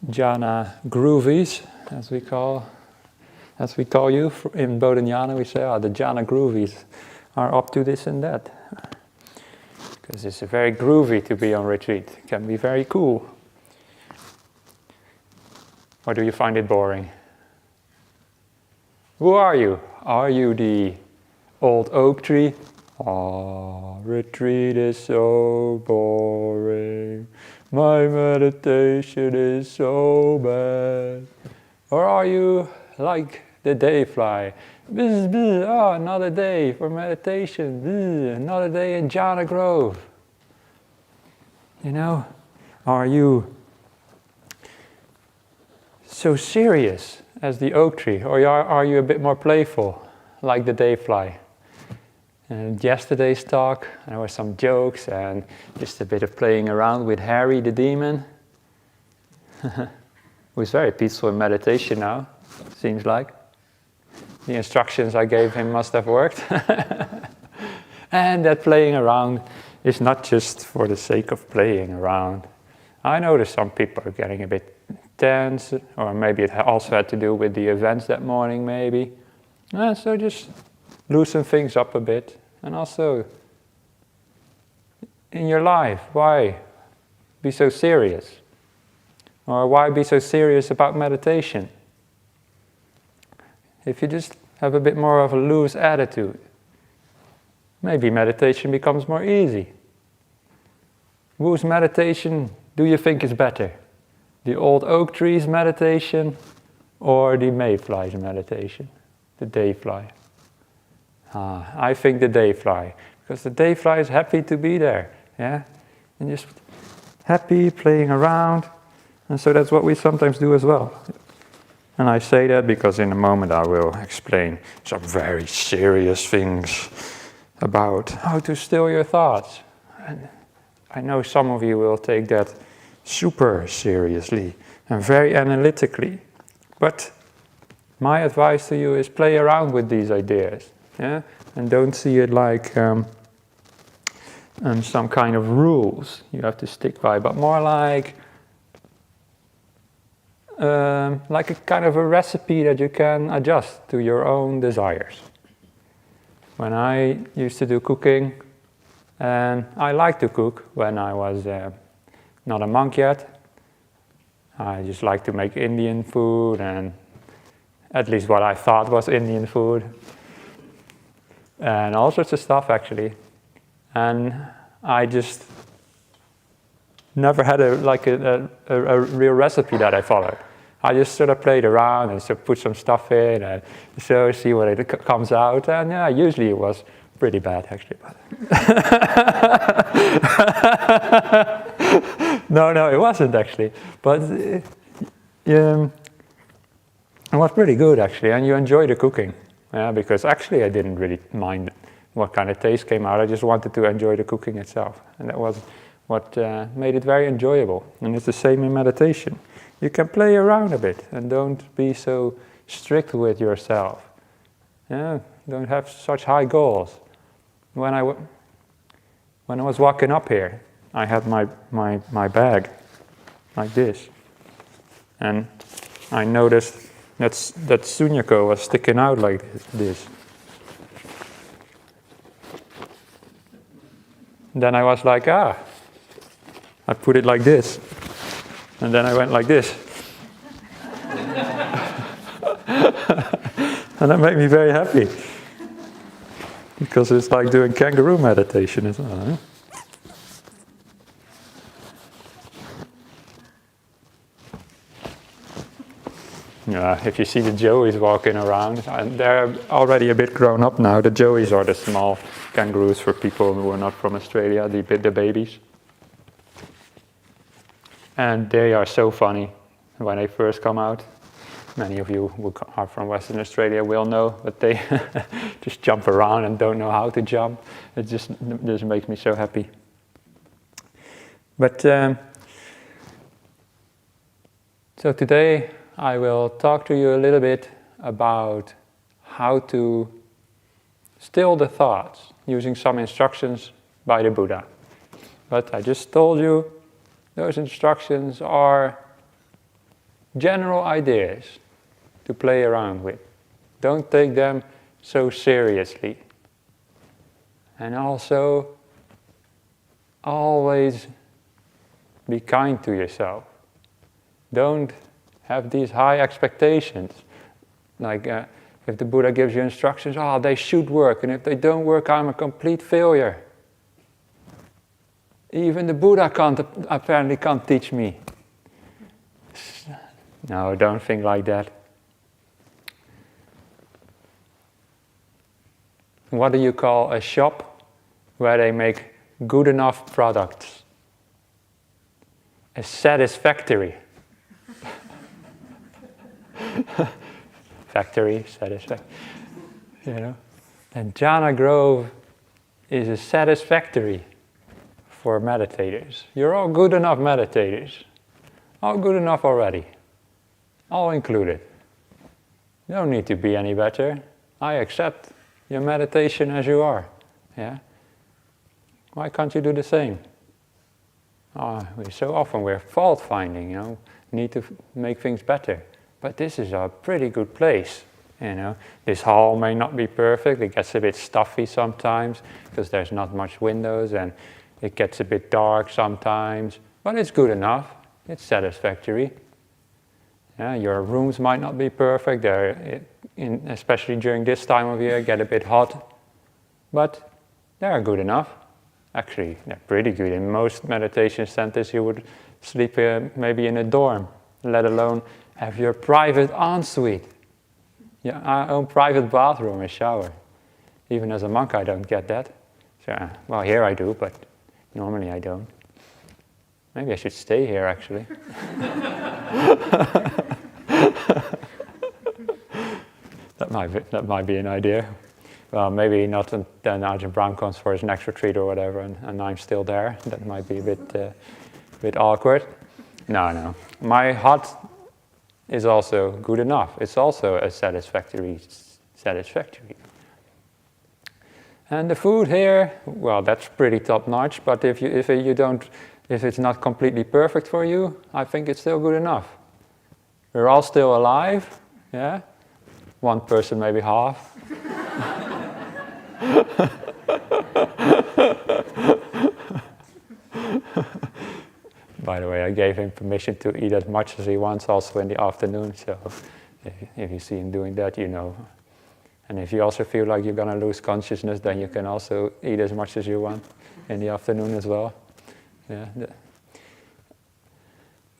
Jhana groovies, as we call you in Bodhinyana. We say, the Jhana groovies are up to this and that, because it's very groovy to be on retreat. It can be very cool. Or do you find it boring? Who are you? Are you the old oak tree? Retreat is so boring. My meditation is so bad. Or are you like the day fly? Bzz, bzz, another day for meditation. Bzz, another day in Jhana Grove. You know, are you so serious as the oak tree, or are you a bit more playful, like the day fly? And yesterday's talk, there were some jokes and just a bit of playing around with Harry the demon, who's very peaceful in meditation now, seems like. The instructions I gave him must have worked. And that playing around is not just for the sake of playing around. I noticed some people are getting a bit tense, or maybe it also had to do with the events that morning, maybe. So just loosen things up a bit. And also, in your life, why be so serious? Or why be so serious about meditation? If you just have a bit more of a loose attitude, maybe meditation becomes more easy. Whose meditation do you think is better? The old oak tree's meditation or the mayfly's meditation? The dayfly. I think the dayfly, because the dayfly is happy to be there, yeah, and just happy playing around, and so that's what we sometimes do as well. And I say that because in a moment I will explain some very serious things about how to still your thoughts. And I know some of you will take that super seriously and very analytically, but my advice to you is play around with these ideas. Yeah? And don't see it like some kind of rules you have to stick by, but more like a kind of a recipe that you can adjust to your own desires. When I used to do cooking, and I liked to cook when I was not a monk yet. I just liked to make Indian food, and at least what I thought was Indian food. And all sorts of stuff, actually. And I just never had a real recipe that I followed. I just sort of played around and sort of put some stuff in and so see what it comes out. And yeah, usually it was pretty bad, actually. No, it wasn't actually. But it was pretty good, actually. And you enjoy the cooking. Yeah, because actually I didn't really mind what kind of taste came out. I just wanted to enjoy the cooking itself. And that was what made it very enjoyable. And it's the same in meditation. You can play around a bit and don't be so strict with yourself. Yeah, don't have such high goals. When I was walking up here, I had my bag like this. And I noticed that Sunyako was sticking out like this. Then I was like, I put it like this. And then I went like this. And that made me very happy. Because it's like doing kangaroo meditation as well. Huh? Yeah, if you see the joeys walking around, and they're already a bit grown up now. The joeys are the small kangaroos for people who are not from Australia, the babies. And they are so funny when they first come out. Many of you who are from Western Australia will know, but they just jump around and don't know how to jump. It just makes me so happy. But so today I will talk to you a little bit about how to still the thoughts using some instructions by the Buddha. But I just told you those instructions are general ideas to play around with. Don't take them so seriously. And also, always be kind to yourself. Don't have these high expectations. Like if the Buddha gives you instructions, they should work, and if they don't work, I'm a complete failure. Even the Buddha apparently can't teach me. No, don't think like that. What do you call a shop where they make good enough products? A satisfactory. Factory, satisfactory. You know? And Jhana Grove is a satisfactory for meditators. You're all good enough meditators. All good enough already. All included. You don't need to be any better. I accept your meditation as you are. Yeah? Why can't you do the same? So often we're fault finding, need to make things better. But this is a pretty good place, This hall may not be perfect. It gets a bit stuffy sometimes because there's not much windows, and it gets a bit dark sometimes. But it's good enough. It's satisfactory. Yeah, your rooms might not be perfect. Especially during this time of year, get a bit hot. But they're good enough. Actually, they're pretty good. In most meditation centers, you would sleep maybe in a dorm, let alone have your private ensuite. Your own private bathroom and shower. Even as a monk, I don't get that. So, well, here I do, but normally I don't. Maybe I should stay here, actually. That might be an idea. Well, maybe not then Ajahn Brahm comes for his next retreat or whatever, and I'm still there. That might be a bit awkward. No. My hut is also good enough. It's also a satisfactory. And the food here, well, that's pretty top-notch. But if it's not completely perfect for you, I think it's still good enough. We're all still alive, yeah. One person, maybe half. By the way, I gave him permission to eat as much as he wants also in the afternoon, so if you see him doing that, you know. And if you also feel like you're going to lose consciousness, then you can also eat as much as you want in the afternoon as well. Yeah.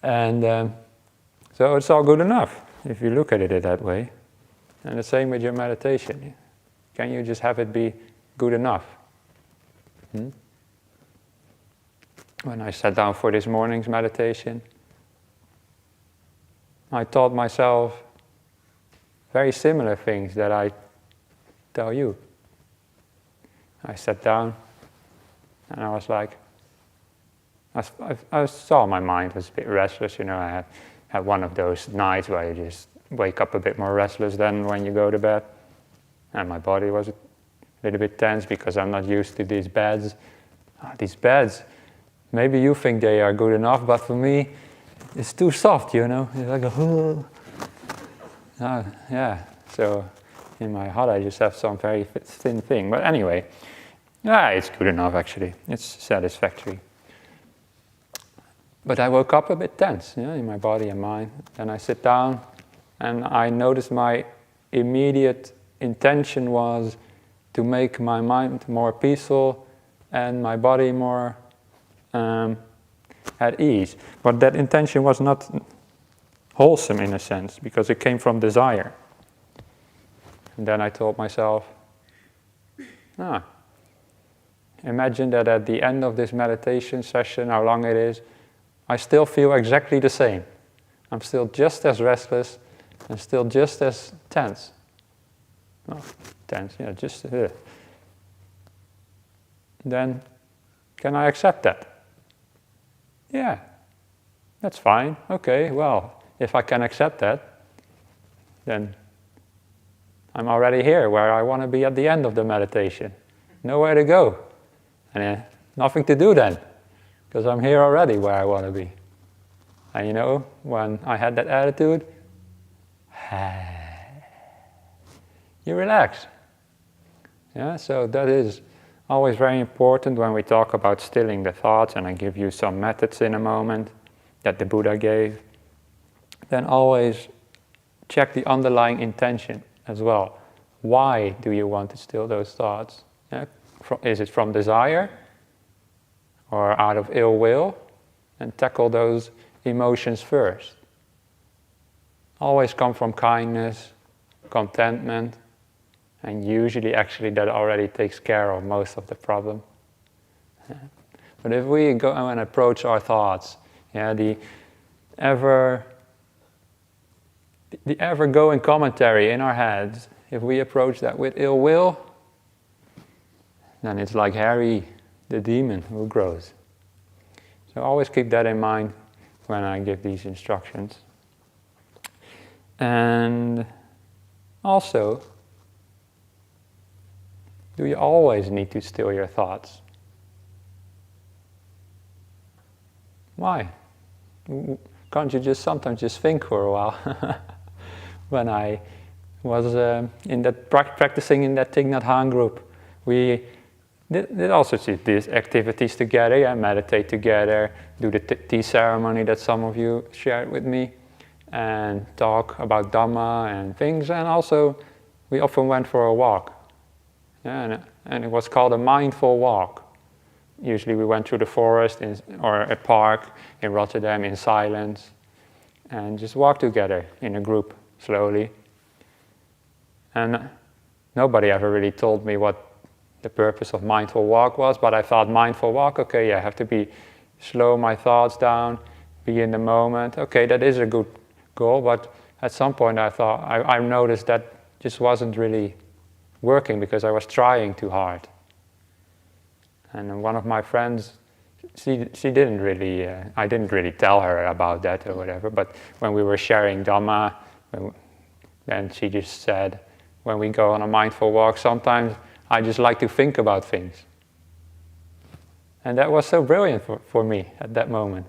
And so it's all good enough if you look at it that way. And the same with your meditation. Can you just have it be good enough? When I sat down for this morning's meditation, I taught myself very similar things that I tell you. I sat down and I was like, I saw my mind was a bit restless, you know. I had one of those nights where you just wake up a bit more restless than when you go to bed. And my body was a little bit tense because I'm not used to these beds. These beds, maybe you think they are good enough, but for me, it's too soft, you know. It's like yeah. So in my heart, I just have some very thin thing. But anyway, it's good enough actually. It's satisfactory. But I woke up a bit tense, in my body and mind. And I sit down, and I noticed my immediate intention was to make my mind more peaceful and my body more at ease. But that intention was not wholesome in a sense, because it came from desire. And then I told myself, imagine that at the end of this meditation session, how long it is, I still feel exactly the same. I'm still just as restless and still just as tense. Then, can I accept that? Yeah, that's fine. Okay, well, if I can accept that, then I'm already here where I want to be at the end of the meditation. Nowhere to go. And nothing to do then, because I'm here already where I want to be. And you know, when I had that attitude, you relax. Yeah, so that is always very important when we talk about stilling the thoughts, and I give you some methods in a moment that the Buddha gave. Then always check the underlying intention as well. Why do you want to still those thoughts? Yeah? Is it from desire or out of ill will? And tackle those emotions first. Always come from kindness, contentment, and usually actually that already takes care of most of the problem. Yeah. But if we go and approach our thoughts, yeah, the ever-going commentary in our heads, if we approach that with ill will, then it's like Harry the demon who grows. So always keep that in mind when I give these instructions. And also, do you always need to still your thoughts? Why? Can't you just sometimes just think for a while? When I was practicing in that Thich Nhat Hanh group, we did also these activities together, yeah, meditate together, do the tea ceremony that some of you shared with me, and talk about Dhamma and things, and also we often went for a walk. Yeah, and it was called a mindful walk. Usually we went through the forest or a park in Rotterdam in silence, and just walk together in a group slowly. And nobody ever really told me what the purpose of mindful walk was, but I thought mindful walk, okay, yeah, I have to slow my thoughts down, be in the moment. Okay, that is a good goal, but at some point I noticed that just wasn't really working because I was trying too hard. And one of my friends, she didn't really, I didn't really tell her about that or whatever, but when we were sharing Dhamma, then she just said, when we go on a mindful walk, sometimes I just like to think about things. And that was so brilliant for me at that moment.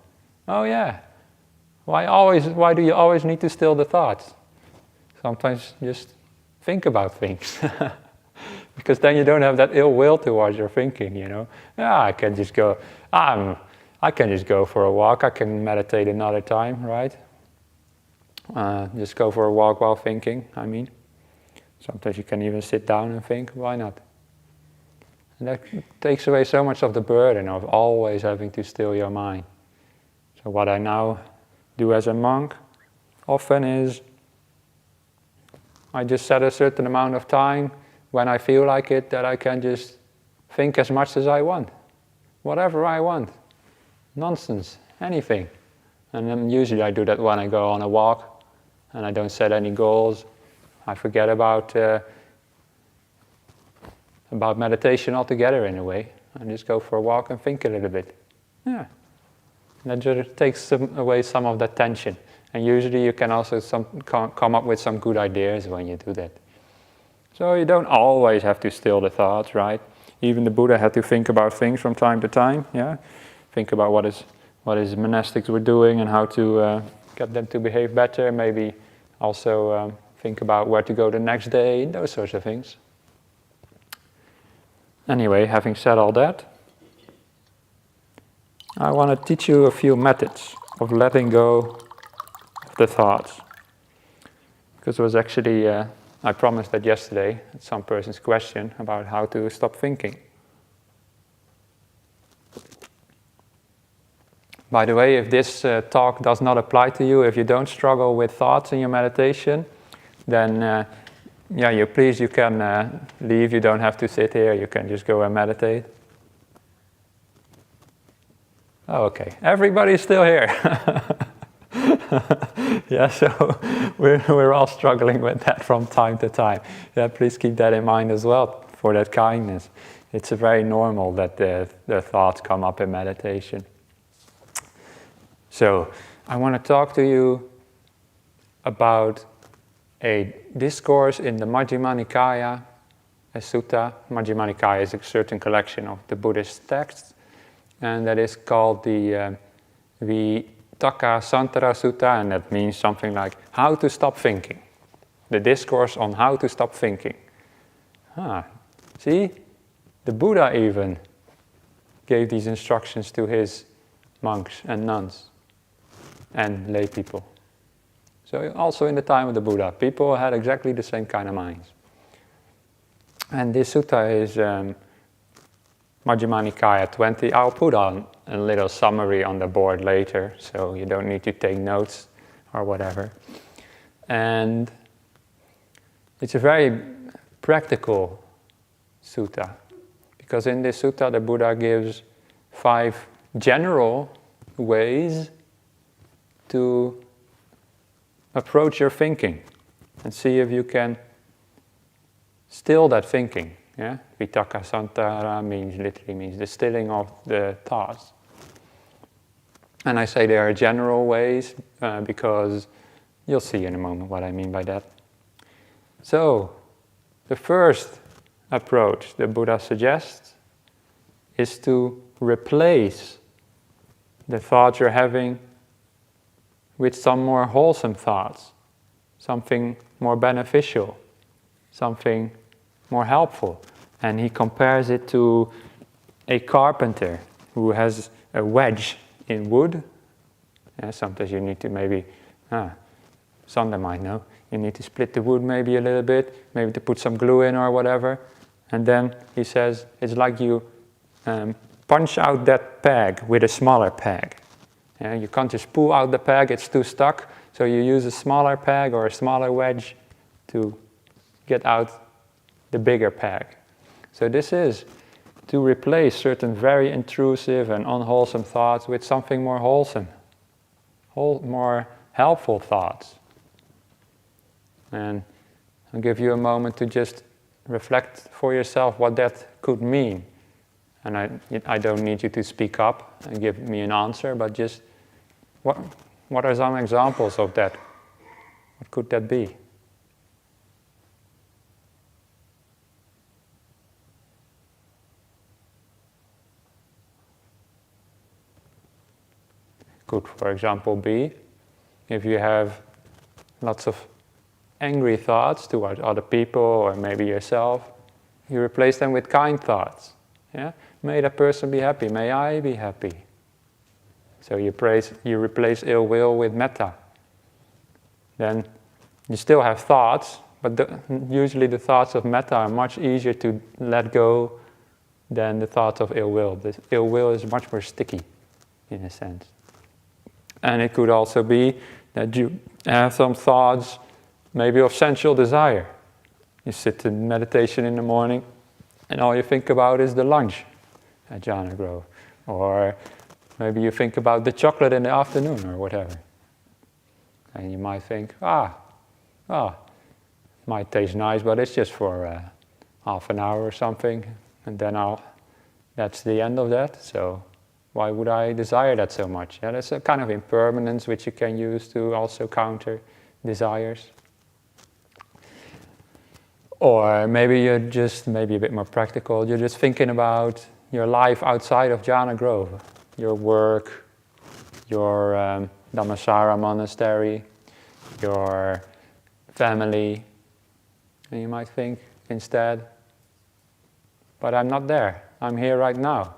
Oh yeah, why do you always need to still the thoughts? Sometimes just think about things. Because then you don't have that ill will towards your thinking, you know. Yeah, I can just go for a walk, I can meditate another time, right? Just go for a walk while thinking, I mean. Sometimes you can even sit down and think, why not? And that takes away so much of the burden of always having to still your mind. So what I now do as a monk often is I just set a certain amount of time when I feel like it that I can just think as much as I want. Whatever I want. Nonsense. Anything. And then usually I do that when I go on a walk and I don't set any goals. I forget about meditation altogether in a way. I just go for a walk and think a little bit. Yeah. And that just takes away some of that tension. And usually you can also come up with some good ideas when you do that. So you don't always have to still the thoughts, right? Even the Buddha had to think about things from time to time, yeah? Think about what is monastics were doing and how to get them to behave better. Maybe also think about where to go the next day, those sorts of things. Anyway, having said all that, I want to teach you a few methods of letting go of the thoughts. Because it was actually, I promised that yesterday at some person's question about how to stop thinking. By the way, if this talk does not apply to you, if you don't struggle with thoughts in your meditation, then you can leave. You don't have to sit here. You can just go and meditate. Oh, okay. Everybody's still here. Yeah, so we're all struggling with that from time to time. Yeah, please keep that in mind as well for that kindness. It's very normal that the thoughts come up in meditation. So I want to talk to you about a discourse in the Majjhima Nikaya, a sutta. Majjhima Nikaya is a certain collection of the Buddhist texts, and that is called the Vitakka Santara Sutta, and that means something like how to stop thinking. The discourse on how to stop thinking. See, the Buddha even gave these instructions to his monks and nuns and lay people. So also in the time of the Buddha, people had exactly the same kind of minds. And this sutta is Majjhima Nikaya 20. I'll put on a little summary on the board later, so you don't need to take notes or whatever. And it's a very practical sutta, because in this sutta the Buddha gives 5 general ways to approach your thinking and see if you can still that thinking. Yeah? Vitakka Santara literally means the stilling of the thoughts. And I say there are general ways because you'll see in a moment what I mean by that. So, the first approach the Buddha suggests is to replace the thoughts you're having with some more wholesome thoughts, something more beneficial, something more helpful. And he compares it to a carpenter who has a wedge in wood. Sometimes you need to maybe, Sander might know, you need to split the wood maybe a little bit, maybe to put some glue in or whatever. And then he says, it's like you punch out that peg with a smaller peg. You can't just pull out the peg, it's too stuck. So you use a smaller peg or a smaller wedge to get out the bigger peg. So this is to replace certain very intrusive and unwholesome thoughts with something more wholesome, more helpful thoughts. And I'll give you a moment to just reflect for yourself what that could mean. And I don't need you to speak up and give me an answer, but just what are some examples of that? What could that be? Could, for example, be if you have lots of angry thoughts towards other people or maybe yourself, you replace them with kind thoughts. Yeah? May that person be happy, may I be happy. So you replace ill will with metta. Then you still have thoughts, but usually the thoughts of metta are much easier to let go than the thoughts of ill will. The ill will is much more sticky, in a sense. And it could also be that you have some thoughts maybe of sensual desire. You sit in meditation in the morning and all you think about is the lunch at Jhana Grove. Or maybe you think about the chocolate in the afternoon or whatever. And you might think, might taste nice, but it's just for half an hour or something. And then that's the end of that. So why would I desire that so much? Yeah, that's a kind of impermanence which you can use to also counter desires. Or maybe you're just, maybe a bit more practical, you're just thinking about your life outside of Jhana Grove. Your work, your Dhammasara monastery, your family. And you might think instead, but I'm not there, I'm here right now.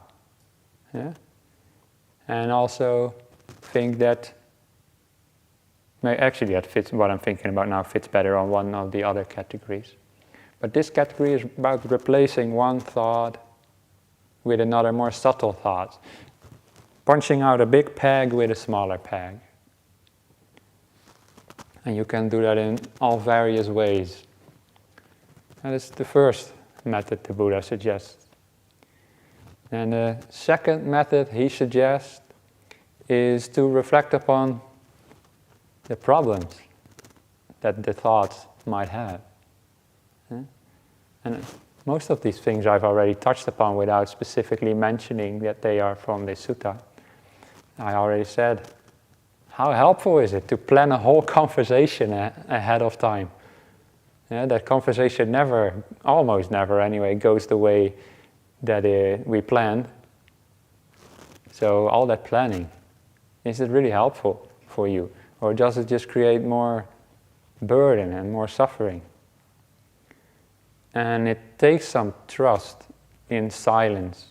Yeah? And also think that, actually that fits, what I'm thinking about now fits better on one of the other categories. But this category is about replacing one thought with another more subtle thought. Punching out a big peg with a smaller peg. And you can do that in all various ways. That is the first method the Buddha suggests. And the second method he suggests is to reflect upon the problems that the thoughts might have. And most of these things I've already touched upon without specifically mentioning that they are from this sutta. I already said, how helpful is it to plan a whole conversation ahead of time? Yeah, that conversation almost never anyway, goes the way that we planned. So all that planning Is it really helpful for you? Or does it just create more burden and more suffering? And it takes some trust in silence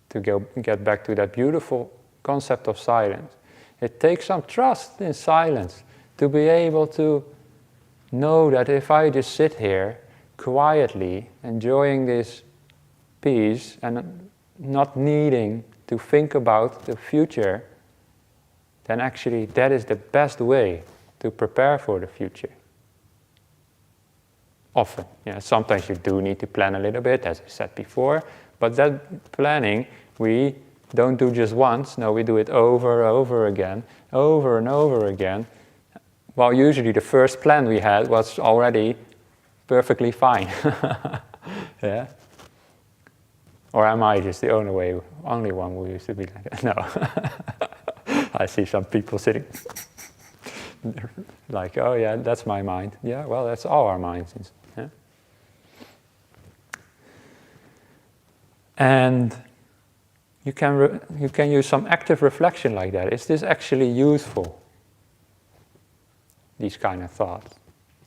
to get back to that beautiful concept of silence. It takes some trust in silence to be able to know that if I just sit here quietly, enjoying this peace and not needing to think about the future, then actually that is the best way to prepare for the future. Often, sometimes you do need to plan a little bit, as I said before, but that planning we don't do just once, no, we do it over and over again, over and over again. Well, usually the first plan we had was already perfectly fine. Yeah? Or am I just the only one who used to be like that? No. I see some people sitting like, oh yeah, that's my mind. Yeah, well, that's all our minds. Yeah? And you can use some active reflection like that. Is this actually useful? These kind of thoughts.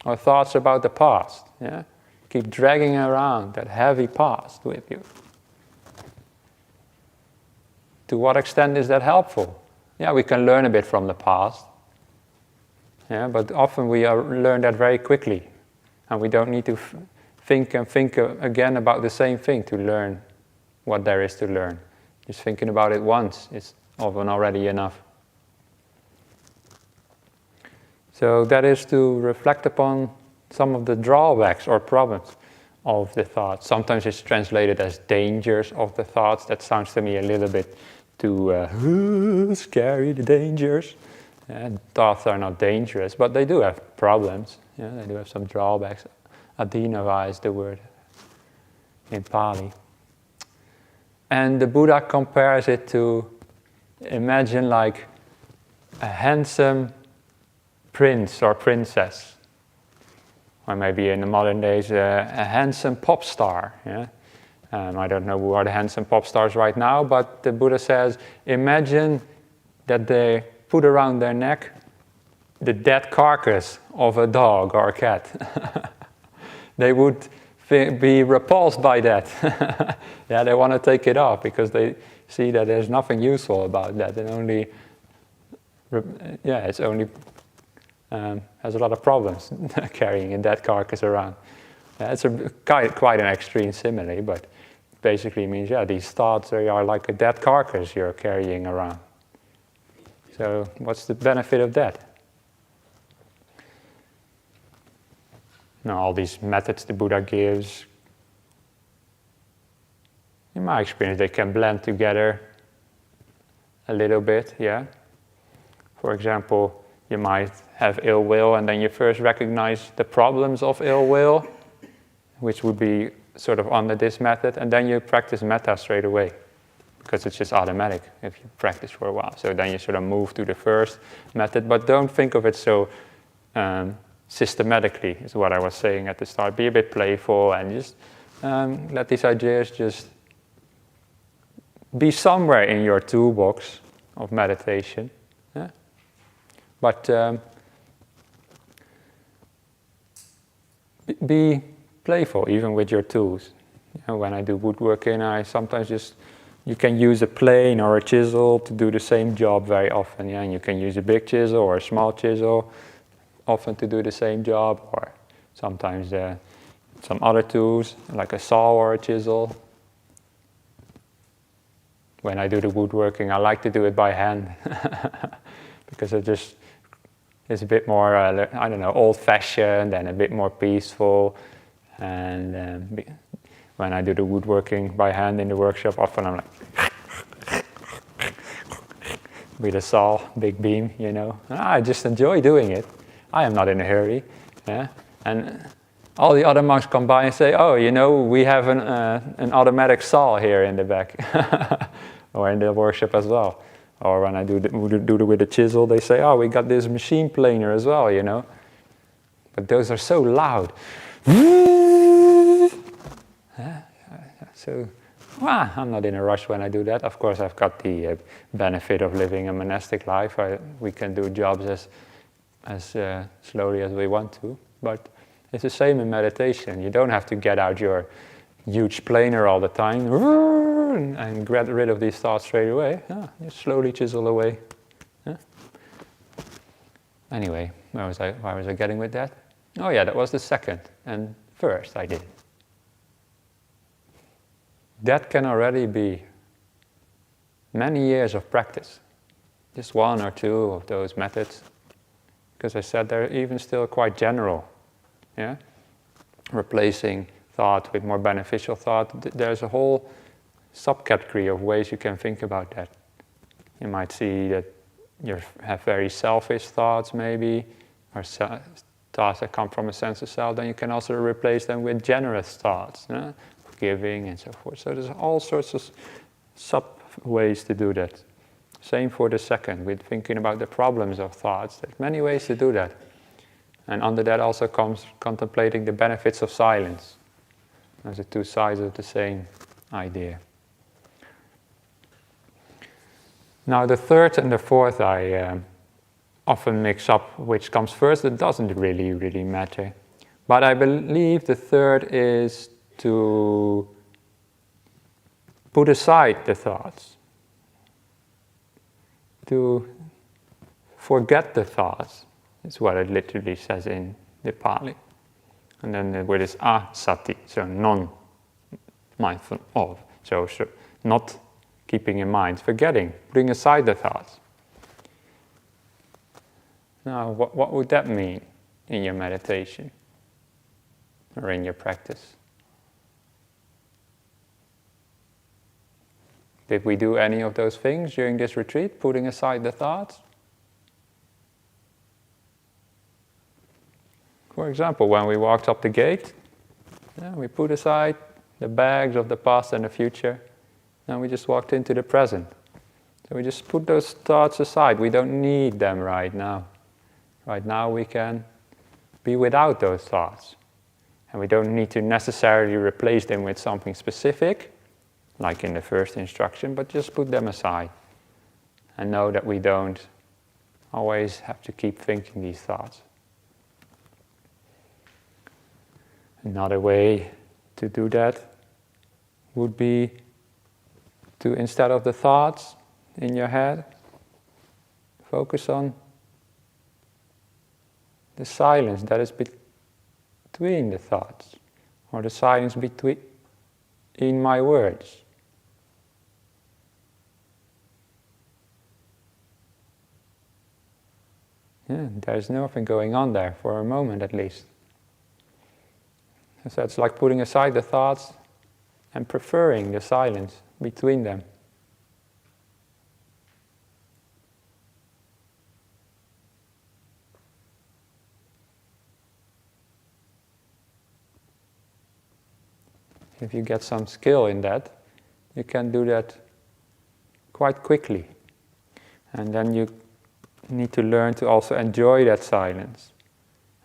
Or thoughts about the past. Yeah? Keep dragging around that heavy past with you. To what extent is that helpful? Yeah, we can learn a bit from the past. Yeah, but often we learn that very quickly. And we don't need to think again about the same thing to learn what there is to learn. Just thinking about it once is often already enough. So that is to reflect upon some of the drawbacks or problems of the thoughts. Sometimes it's translated as dangers of the thoughts. That sounds to me a little bit too scary, the dangers. Thoughts are not dangerous, but they do have problems. Yeah, they do have some drawbacks. Adinava is the word in Pali. And the Buddha compares it to, imagine like a handsome prince or princess. Or maybe in the modern days, a handsome pop star. Yeah? I don't know who are the handsome pop stars right now, but the Buddha says, imagine that they put around their neck the dead carcass of a dog or a cat. They would be repulsed by that. Yeah, they want to take it off because they see that there's nothing useful about that, and only, it's only has a lot of problems carrying a dead carcass around. It's quite an extreme simile, but basically means these thoughts are like a dead carcass you're carrying around. So what's the benefit of that? Now, all these methods the Buddha gives, in my experience, they can blend together a little bit, yeah. For example, you might have ill will, and then you first recognize the problems of ill will, which would be sort of under this method, and then you practice metta straight away, because it's just automatic if you practice for a while. So then you sort of move to the first method, but don't think of it so systematically, is what I was saying at the start. Be a bit playful and just let these ideas just be somewhere in your toolbox of meditation. Yeah? But be playful even with your tools. When I do woodworking, I sometimes you can use a plane or a chisel to do the same job very often. Yeah? And you can use a big chisel or a small chisel often to do the same job, or sometimes some other tools like a saw or a chisel. When I do the woodworking, I like to do it by hand because it's a bit more, old-fashioned and a bit more peaceful. And when I do the woodworking by hand in the workshop, often I'm like with a saw, big beam, I just enjoy doing it. I am not in a hurry. Yeah? And all the other monks come by and say, oh, we have an automatic saw here in the back. Or in the workshop as well. Or when I do it with a chisel, they say, oh, we got this machine planer as well, But those are so loud. So Well, I'm not in a rush when I do that. Of course, I've got the benefit of living a monastic life. We can do jobs as slowly as we want to. But it's the same in meditation. You don't have to get out your huge planer all the time and get rid of these thoughts straight away. You slowly chisel away. Anyway, why was I getting with that? Oh yeah, that was the second. And first I did. That can already be many years of practice. Just one or two of those methods. Because I said they're even still quite general. Yeah? Replacing thought with more beneficial thought. There's a whole subcategory of ways you can think about that. You might see that you have very selfish thoughts maybe, or thoughts that come from a sense of self. Then you can also replace them with generous thoughts. Yeah? Giving and so forth. So there's all sorts of sub-ways to do that. Same for the second, with thinking about the problems of thoughts. There's many ways to do that. And under that also comes contemplating the benefits of silence. Those are two sides of the same idea. Now the third and the fourth I often mix up which comes first. It doesn't really matter. But I believe the third is to put aside the thoughts, to forget the thoughts, is what it literally says in the Pali. And then the word is asati, so non-mindful of, so not keeping in mind, forgetting, putting aside the thoughts. Now, what would that mean in your meditation or in your practice? Did we do any of those things during this retreat, putting aside the thoughts? For example, when we walked up the gate, we put aside the bags of the past and the future, and we just walked into the present. So we just put those thoughts aside. We don't need them right now. Right now we can be without those thoughts. And we don't need to necessarily replace them with something specific, like in the first instruction, but just put them aside and know that we don't always have to keep thinking these thoughts. Another way to do that would be to, instead of the thoughts in your head, focus on the silence that is between the thoughts, or the silence between my words. There's nothing going on there, for a moment at least. So it's like putting aside the thoughts and preferring the silence between them. If you get some skill in that, you can do that quite quickly. And then you need to learn to also enjoy that silence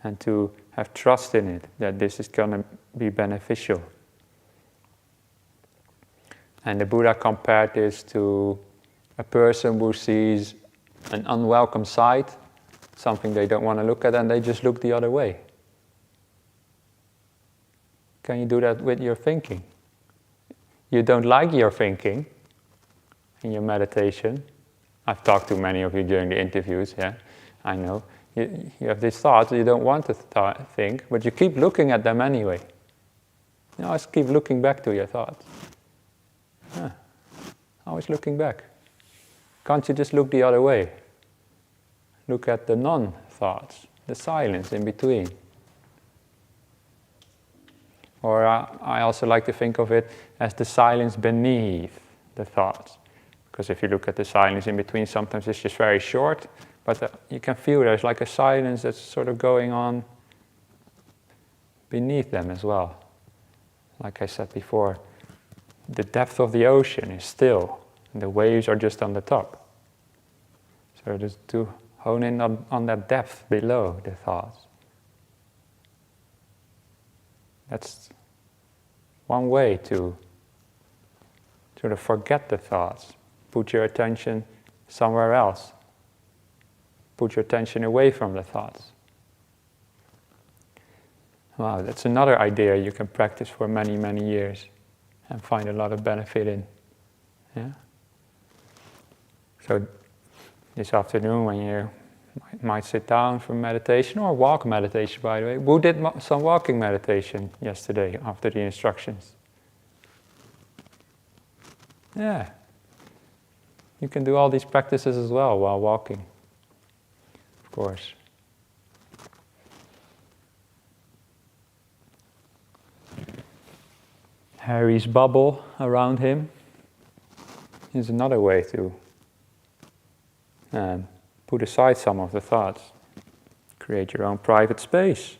and to have trust in it, that this is going to be beneficial. And the Buddha compared this to a person who sees an unwelcome sight, something they don't want to look at, and they just look the other way. Can you do that with your thinking? You don't like your thinking in your meditation. I've talked to many of you during the interviews, I know. You have these thoughts you don't want to think, but you keep looking at them anyway. You always keep looking back to your thoughts. Always looking back. Can't you just look the other way? Look at the non-thoughts, the silence in between. Or I also like to think of it as the silence beneath the thoughts. Because if you look at the silence in between, sometimes it's just very short, but you can feel there's like a silence that's sort of going on beneath them as well. Like I said before, the depth of the ocean is still, and the waves are just on the top. So just to hone in on that depth below the thoughts. That's one way to sort of forget the thoughts. Put your attention somewhere else. Put your attention away from the thoughts. Wow, that's another idea you can practice for many, many years and find a lot of benefit in. Yeah? So this afternoon when you might sit down for meditation, or walk meditation, by the way. Who did some walking meditation yesterday after the instructions? Yeah. You can do all these practices as well while walking, of course. Harry's bubble around him is another way to put aside some of the thoughts. Create your own private space.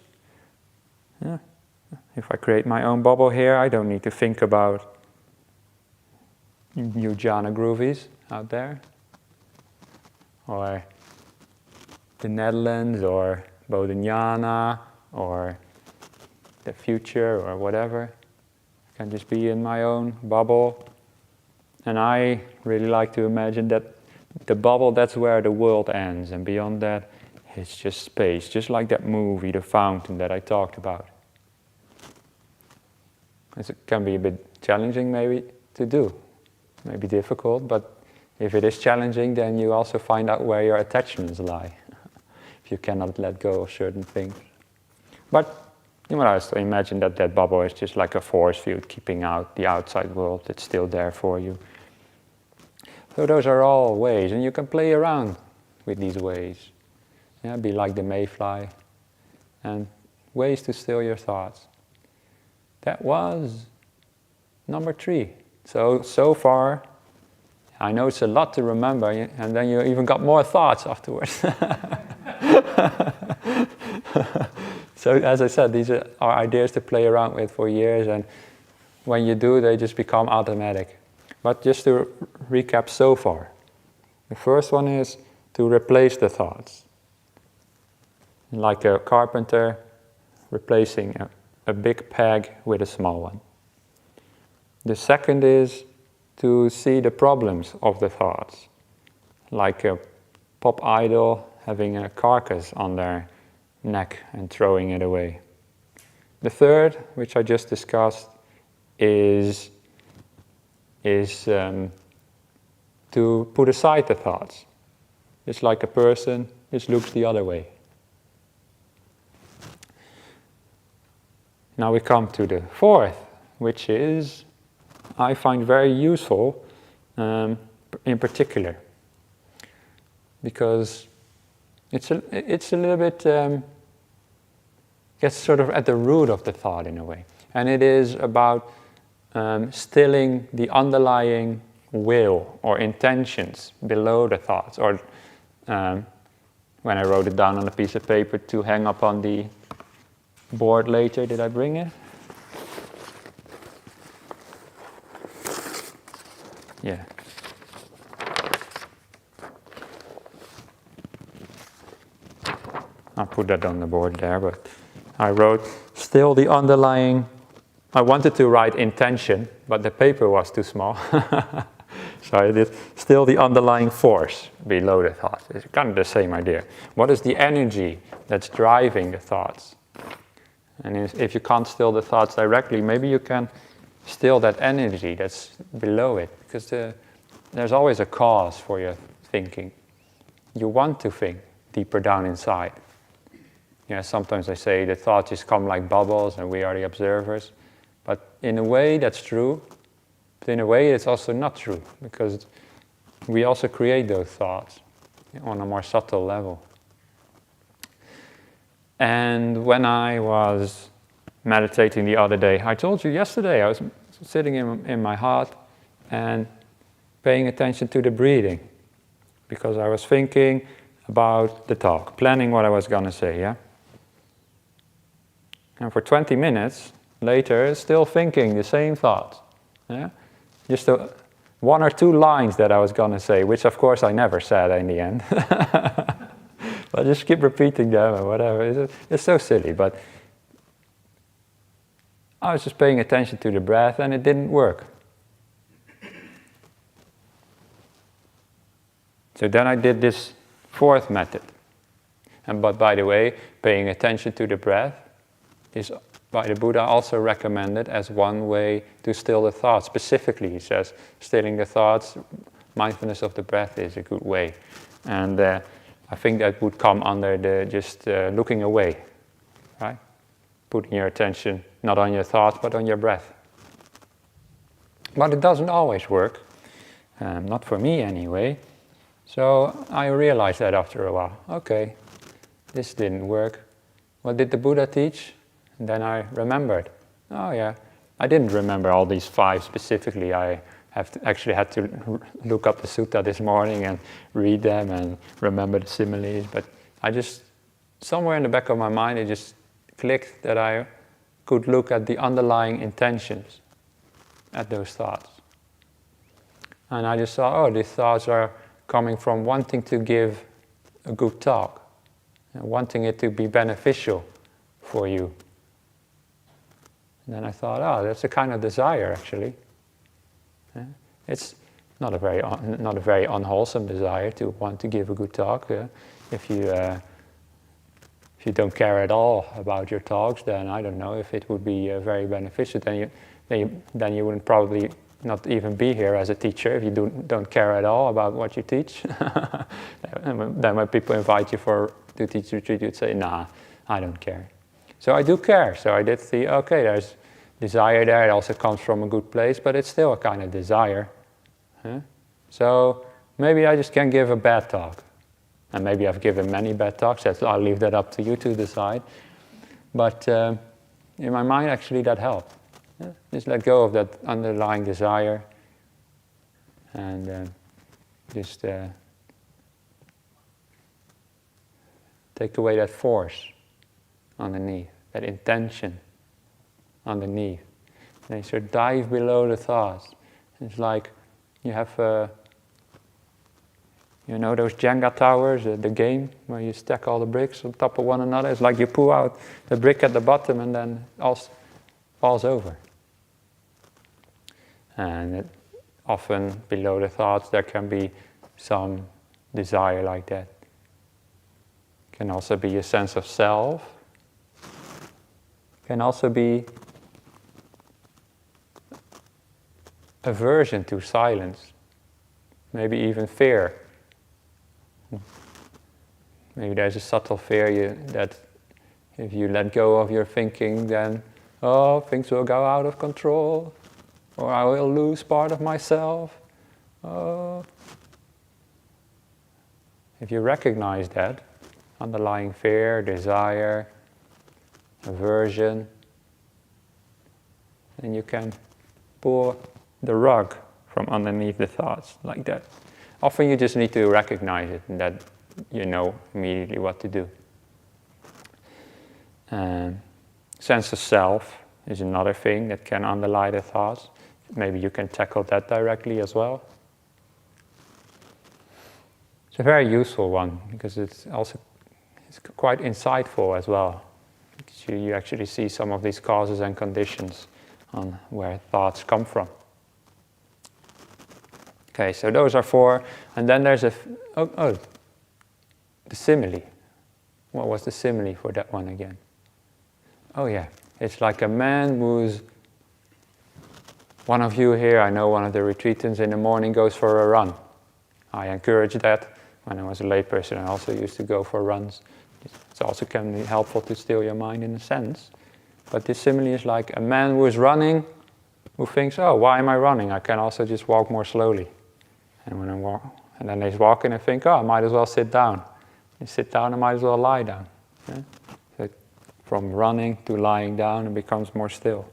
Yeah. If I create my own bubble here, I don't need to think about new Jhana groovies out there, or the Netherlands, or Bodhinyana, or the future, or whatever. I can just be in my own bubble. And I really like to imagine that the bubble, that's where the world ends, and beyond that, it's just space, just like that movie, The Fountain, that I talked about. It can be a bit challenging maybe to do, maybe difficult, but if it is challenging, then you also find out where your attachments lie, if you cannot let go of certain things. But you might also imagine that that bubble is just like a force field keeping out the outside world that's still there for you. So those are all ways, and you can play around with these ways. Yeah, be like the mayfly, and ways to still your thoughts. That was number 3. So far, I know it's a lot to remember, and then you even got more thoughts afterwards. So as I said, these are ideas to play around with for years, and when you do, they just become automatic. But just to recap so far, the first one is to replace the thoughts. Like a carpenter replacing a big peg with a small one. The second is to see the problems of the thoughts. Like a pop idol having a carcass on their neck and throwing it away. The third, which I just discussed, is to put aside the thoughts. It's like a person just looks the other way. Now we come to the fourth, which is, I find very useful in particular, because it's a little bit, gets sort of at the root of the thought in a way. And it is about stilling the underlying will or intentions below the thoughts, or when I wrote it down on a piece of paper to hang up on the board later. Did I bring it? Yeah. I'll put that on the board there, but I wrote still the underlying. I wanted to write intention, but the paper was too small. So I did still the underlying force below the thought. It's kind of the same idea. What is the energy that's driving the thoughts? And if you can't still the thoughts directly, maybe you can still that energy that's below it, because there's always a cause for your thinking. You want to think deeper down inside. Yeah, sometimes I say the thoughts just come like bubbles and we are the observers. But in a way that's true, but in a way it's also not true, because we also create those thoughts on a more subtle level. And when I was meditating the other day, I told you yesterday, I was sitting in my heart and paying attention to the breathing, because I was thinking about the talk, planning what I was going to say, yeah? And for 20 minutes later, still thinking the same thoughts, yeah? Just one or two lines that I was going to say, which of course I never said in the end. But I just keep repeating them or whatever. It's so silly, but I was just paying attention to the breath and it didn't work. So then I did this fourth method. But by the way, paying attention to the breath is by the Buddha also recommended as one way to still the thoughts. Specifically, he says, stilling the thoughts, mindfulness of the breath is a good way. And I think that would come under the just looking away, right? Putting your attention not on your thoughts, but on your breath. But it doesn't always work, not for me anyway. So I realized that after a while. Okay, this didn't work. What did the Buddha teach? And then I remembered. Oh yeah, I didn't remember all these 5 specifically. I actually had to look up the sutta this morning and read them and remember the similes. But I just, somewhere in the back of my mind, it just clicked that I could look at the underlying intentions at those thoughts. And I just saw, oh, these thoughts are coming from wanting to give a good talk, and wanting it to be beneficial for you. And then I thought, oh, that's a kind of desire, actually. Yeah? It's not a very unwholesome desire to want to give a good talk. If you don't care at all about your talks, then I don't know if it would be very beneficial. Then you wouldn't probably not even be here as a teacher if you don't care at all about what you teach. Then when people invite you to teach retreat, you'd say, nah, I don't care. So I do care. So I did see, okay, there's desire there. It also comes from a good place, but it's still a kind of desire. Huh? So maybe I just can give a bad talk. And maybe I've given many bad talks. I'll leave that up to you to decide. But in my mind, actually, that helped. Yeah? Just let go of that underlying desire and just take away that force underneath, that intention underneath. Then you sort of dive below the thoughts. It's like you have, you know, those Jenga towers, the game where you stack all the bricks on top of one another. It's like you pull out the brick at the bottom and then it all falls over. And often below the thoughts there can be some desire like that. Can also be a sense of self. Can also be aversion to silence. Maybe even fear. Maybe there's a subtle fear that if you let go of your thinking, then, oh, things will go out of control, or I will lose part of myself. Oh. If you recognize that, underlying fear, desire, aversion, then you can pull the rug from underneath the thoughts like that. Often you just need to recognize it and that you know immediately what to do. Sense of self is another thing that can underlie the thoughts. Maybe you can tackle that directly as well. It's a very useful one because it's quite insightful as well. Because you actually see some of these causes and conditions on where thoughts come from. Okay, so those are 4, and then there's the simile. What was the simile for that one again? Oh yeah, it's like a man who's, one of you here, I know one of the retreatants in the morning goes for a run. I encourage that. When I was a layperson, I also used to go for runs. It also can be helpful to still your mind in a sense. But this simile is like a man who is running, who thinks, oh, why am I running? I can also just walk more slowly. And when I walk, and then he's walking and think, oh, I might as well sit down. You sit down, I might as well lie down. Yeah? So from running to lying down, it becomes more still.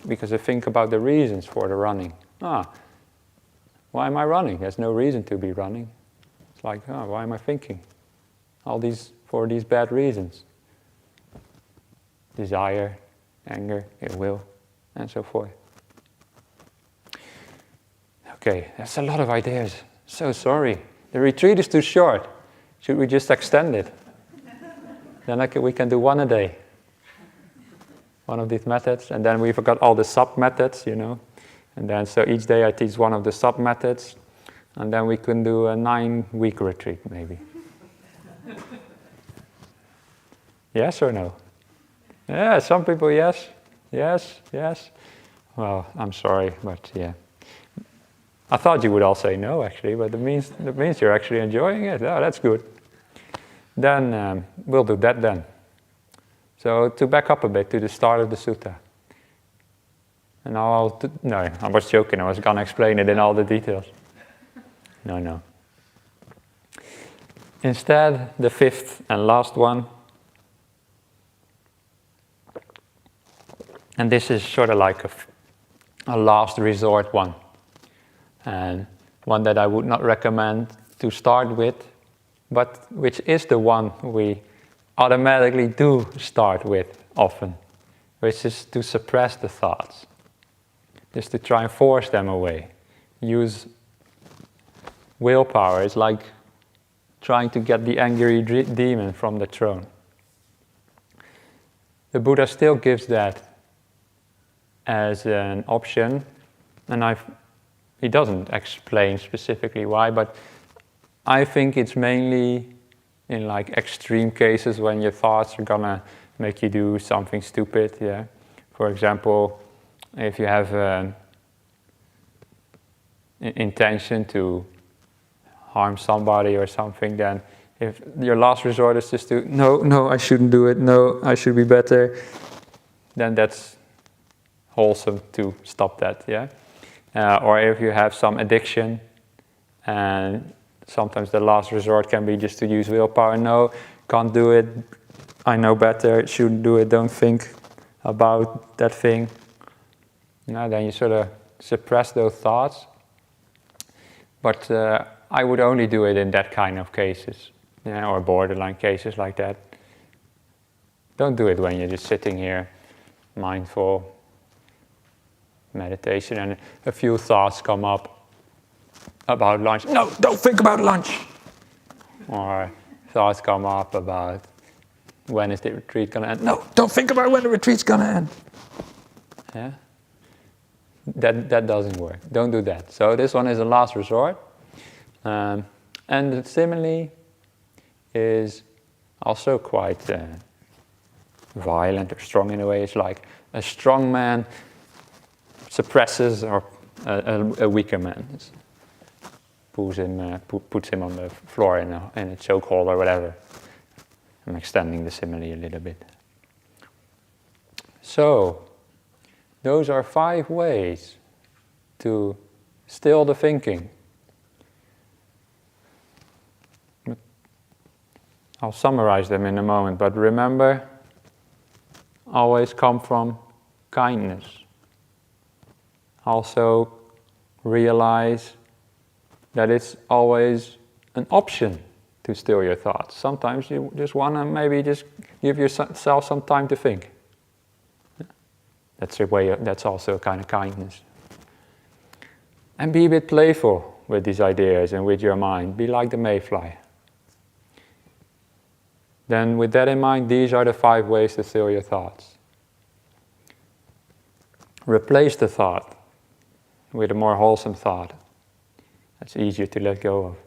Because I think about the reasons for the running. Why am I running? There's no reason to be running. It's like, why am I thinking? For these bad reasons. Desire, anger, ill will, and so forth. Okay, that's a lot of ideas. So sorry. The retreat is too short. Should we just extend it? Then we can do one a day. One of these methods. And then we've got all the sub-methods, you know. And then so each day I teach one of the sub-methods. And then we can do a 9-week retreat, maybe. Yes or no? Yeah, some people yes. Yes, yes. Well, I'm sorry, but yeah. I thought you would all say no, actually, but that means you're actually enjoying it. Oh, that's good. Then we'll do that then. So to back up a bit to the start of the sutta. And now no, I was joking. I was going to explain it in all the details. No. Instead, the 5th and last one. And this is sort of like a last resort one. And one that I would not recommend to start with, but which is the one we automatically do start with often, which is to suppress the thoughts. Just to try and force them away. Use willpower. It's like trying to get the angry demon from the throne. The Buddha still gives that as an option, and he doesn't explain specifically why, but I think it's mainly in like extreme cases when your thoughts are gonna make you do something stupid. Yeah, for example, if you have an intention to harm somebody or something, then if your last resort is just to no, I shouldn't do it. No, I should be better. Then that's wholesome to stop that. Yeah. Or if you have some addiction, and sometimes the last resort can be just to use willpower. No, can't do it. I know better. Shouldn't do it. Don't think about that thing. Then you sort of suppress those thoughts. But I would only do it in that kind of cases, or borderline cases like that. Don't do it when you're just sitting here, mindful meditation, and a few thoughts come up about lunch. No, don't think about lunch. Or thoughts come up about when is the retreat going to end. No, don't think about when the retreat's going to end. Yeah, that doesn't work. Don't do that. So this one is a last resort, and the simile is also quite violent or strong in a way. It's like a strong man suppresses or a weaker man. Puts him on the floor in a chokehold or whatever. I'm extending the simile a little bit. So, those are 5 ways to still the thinking. I'll summarize them in a moment, but remember, always come from kindness. Also realize that it's always an option to still your thoughts. Sometimes you just want to maybe just give yourself some time to think. That's a way. That's also a kind of kindness. And be a bit playful with these ideas and with your mind. Be like the mayfly. Then with that in mind, these are the 5 ways to still your thoughts. Replace the thought with a more wholesome thought. That's easier to let go of.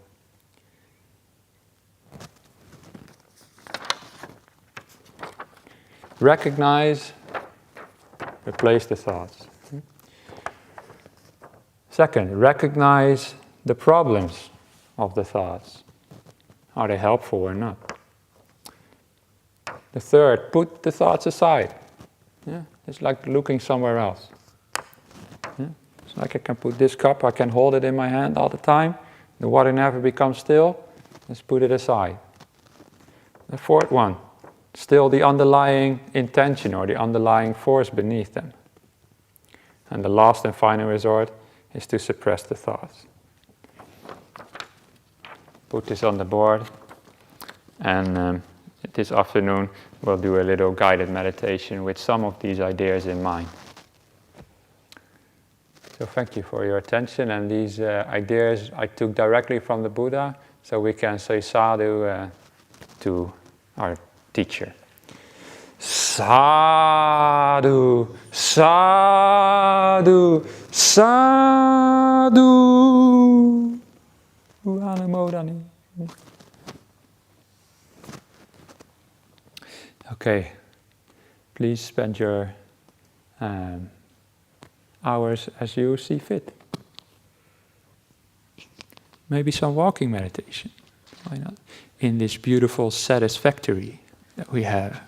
Recognize, replace the thoughts. Second, recognize the problems of the thoughts. Are they helpful or not? The third, put the thoughts aside. Yeah? It's like looking somewhere else. Yeah? It's like I can put this cup, I can hold it in my hand all the time. The water never becomes still. Let's put it aside. The fourth one, still the underlying intention or the underlying force beneath them. And the last and final resort is to suppress the thoughts. Put this on the board, and this afternoon we'll do a little guided meditation with some of these ideas in mind. So thank you for your attention, and these ideas I took directly from the Buddha, so we can say sadhu to our teacher. Sadhu, sadhu, sadhu. Okay, please spend your hours as you see fit. Maybe some walking meditation, why not? In this beautiful satisfactory that we have.